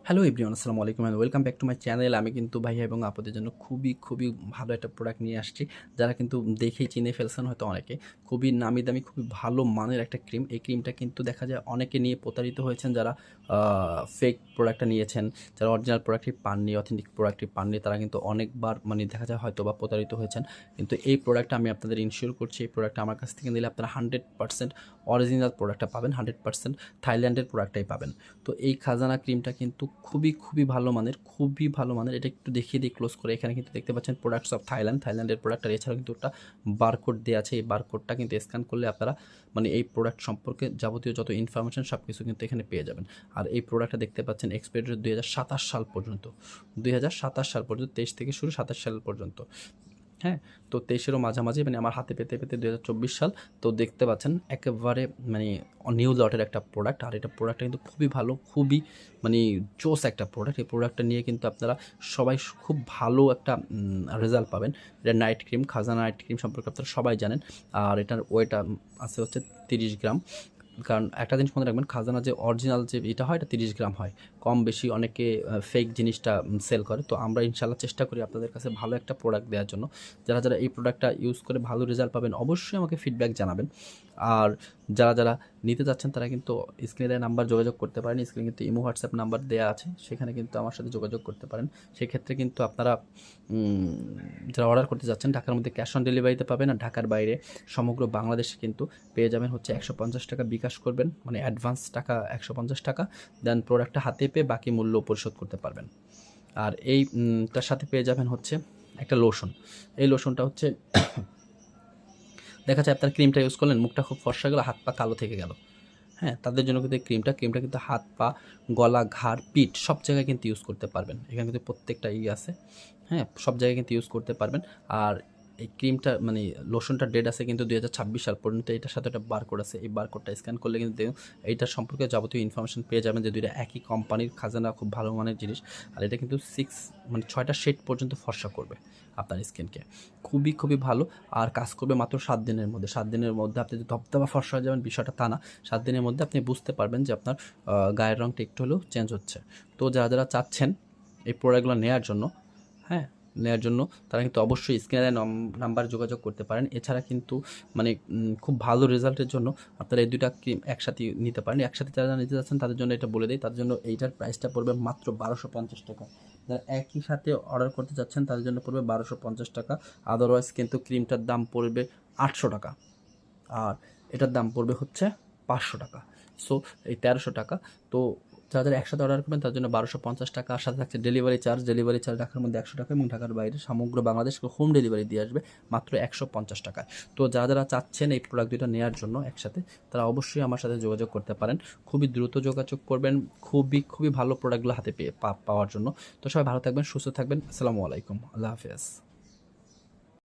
Hello everyone, আসসালামু আলাইকুম and welcome back to my channel. আমি কিন্তু ভাইয়া এবং আপুদের জন্য খুবই ভালো একটা প্রোডাক্ট নিয়ে আসছি, যারা কিন্তু দেখেই চিনে ফেলছেন হয়তো অনেকে। খুবই নামি দামি, খুবই ভালো মানের একটা ক্রিম। এই ক্রিমটা কিন্তু দেখা যায় অনেকে নিয়ে প্রতারিত হয়েছেন, যারা ফেক প্রোডাক্টটা নিয়েছেন, যারা অরিজিনাল প্রোডাক্টটি পাননি, অথেন্টিক প্রোডাক্টটি পাননি, তারা কিন্তু অনেকবার মানে দেখা যায় হয়তো বা প্রতারিত হয়েছেন। কিন্তু এই প্রোডাক্টটা আমি আপনাদের ইনশিওর করছি, এই প্রোডাক্টটা আমার কাছ থেকে নিলে আপনারা 100% অরিজিনাল প্রোডাক্টটা পাবেন, 100% থাইল্যান্ডের প্রোডাক্টটাই পাবেন। তো এই খাজানা ক্রিমটা কিন্তু খুবই ভালো মানের, খুবই ভালো মানের। এটা একটু দেখিয়ে দিই ক্লোজ করে। এখানে কিন্তু দেখতে পাচ্ছেন প্রোডাক্টস অফ থাইল্যান্ডের প্রোডাক্ট। আর এছাড়াও কিন্তু একটা বারকোড দেওয়া আছে। এই বারকোডটা কিন্তু স্ক্যান করলে আপনারা মানে এই প্রোডাক্ট সম্পর্কে যাবতীয় যত ইনফরমেশন সব কিছু কিন্তু এখানে পেয়ে যাবেন। আর এই প্রোডাক্টটা দেখতে পাচ্ছেন এক্সপায়ারি ডেট 2027 সাল পর্যন্ত, 2027 সাল পর্যন্ত, 23 থেকে শুরু 27 সাল পর্যন্ত। হ্যাঁ, তো 23-এরও মাঝামাঝি মানে আমার হাতে পেতে 2024 সাল। তো দেখতে পাচ্ছেন একেবারে মানে নিউ লটের একটা প্রোডাক্ট। আর এটা প্রোডাক্টটা কিন্তু খুবই ভালো, খুবই মানে জোস একটা প্রোডাক্ট। এই প্রোডাক্টটা নিয়ে কিন্তু আপনারা সবাই খুব ভালো একটা রেজাল্ট পাবেন। এটা নাইট ক্রিম, খাজানা নাইট ক্রিম সম্পর্কে আপনারা সবাই জানেন। আর এটার ওয়েট আছে হচ্ছে 30 গ্রাম। কারণ একটা জিনিস মনে রাখবেন, খাজানা যে অরিজিনাল যে এটা হয়, এটা 30 গ্রাম হয়। কম বেশি অনেকে ফেক জিনিসটা সেল করে। তো আমরা ইনশাল্লাহ চেষ্টা করি আপনাদের কাছে ভালো একটা প্রোডাক্ট দেওয়ার জন্য। যারা এই প্রোডাক্টটা ইউজ করে ভালো রেজাল্ট পাবেন, অবশ্যই আমাকে ফিডব্যাক জানাবেন। আর যারা নিতে যাচ্ছেন, তারা কিন্তু স্ক্রিনে দেওয়া নাম্বার যোগাযোগ করতে পারেন। স্ক্রিনে কিন্তু ইমো হোয়াটসঅ্যাপ নাম্বার দেওয়া আছে, সেখানে কিন্তু আমার সাথে যোগাযোগ করতে পারেন। সেক্ষেত্রে কিন্তু আপনারা যারা অর্ডার করতে যাচ্ছেন, ঢাকার মধ্যে ক্যাশ অন ডেলিভারিতে পাবেন। আর ঢাকার বাইরে সমগ্র বাংলাদেশে কিন্তু পেয়ে যাবেন হচ্ছে 150 টাকা বিকাশ করবেন, মানে অ্যাডভান্স টাকা 150 টাকা, দেন প্রোডাক্টটা হাতে পেয়ে বাকি মূল্য পরিশোধ করতে পারবেন। আর তার সাথে পেয়ে যাবেন হচ্ছে একটা লোশন। এই লোশনটা হচ্ছে দেখা যায় আপনার ক্রিমটা ইউজ করলেন, মুখটা খুব ফর্সা গেল, হাত পা কালো থেকে গেল। হ্যাঁ, তাদের জন্য কিন্তু এই ক্রিমটা কিন্তু হাত পা, গলা, ঘাড়, পিঠ সব জায়গায় কিন্তু ইউজ করতে পারবেন। এখানে কিন্তু প্রত্যেকটা আছে। হ্যাঁ, সব জায়গায় কিন্তু ইউজ করতে পারবেন। আর এই ক্রিমটা মানে লোশনটা ডেট আছে কিন্তু 2026 সাল পর্যন্ত। এটার সাথে একটা বারকোড আছে। এই বারকোডটা স্ক্যান করলে কিন্তু এইটার সম্পর্কে যাবতীয় ইনফরমেশন পেয়ে যাবেন, যে দুইটা একই কোম্পানির, খাজানা খুব ভালো মানের জিনিস। আর এটা কিন্তু 6টা শেড পর্যন্ত ফর্সা করবে আপনার স্কিনকে। খুবই ভালো। আর কাজ করবে মাত্র 7 দিনের মধ্যে। 7 দিনের মধ্যে আপনি যে ধবধবা ফর্সা হয়ে যাবেন, বিষয়টা তা না। 7 দিনের মধ্যে আপনি বুঝতে পারবেন যে আপনার গায়ের রঙটা একটু হলেও চেঞ্জ হচ্ছে। তো যারা চাচ্ছেন এই প্রোডাক্টগুলো নেয়ার জন্য তারা কিন্তু অবশ্যই স্ক্রিনে নাম্বারে যোগাযোগ করতে পারেন। এছাড়া কিন্তু মানে খুব ভালো রেজাল্টের জন্য আপনারা এই দুইটা ক্রিম একসাথে নিতে পারেন। একসাথে যারা নিতে যাচ্ছেন তাদের জন্য এটা বলে দেই, তাদের জন্য এইটার প্রাইসটা পড়বে মাত্র 1250 টাকা। যারা একই সাথে অর্ডার করতে যাচ্ছেন তাদের জন্য পড়বে 1250 টাকা। আদারওয়াইজ কিন্তু ক্রিমটার দাম পড়বে 800 টাকা, আর এটার দাম পড়বে হচ্ছে 500 টাকা। সো এই 1300 টাকা। তো যারা একসাথে অর্ডার করবেন তার জন্য 1250 টাকা। আর সাথে থাকছে ডেলিভারি চার্জ ঢাকার মধ্যে 100 টাকা, এবং ঢাকার বাইরে সমগ্র বাংলাদেশ হোম ডেলিভারি দিয়ে আসবে মাত্র 150 টাকায়। তো যারা চাচ্ছেন এই প্রোডাক্ট দুটো নেওয়ার জন্য একসাথে, তারা অবশ্যই আমার সাথে যোগাযোগ করতে পারেন। খুবই দ্রুত যোগাযোগ করবেন, খুবই ভালো প্রোডাক্টগুলো হাতে পেয়ে পাওয়ার জন্য। তো সবাই ভালো থাকবেন, সুস্থ থাকবেন। আসসালামু আলাইকুম, আল্লাহ হাফেজ।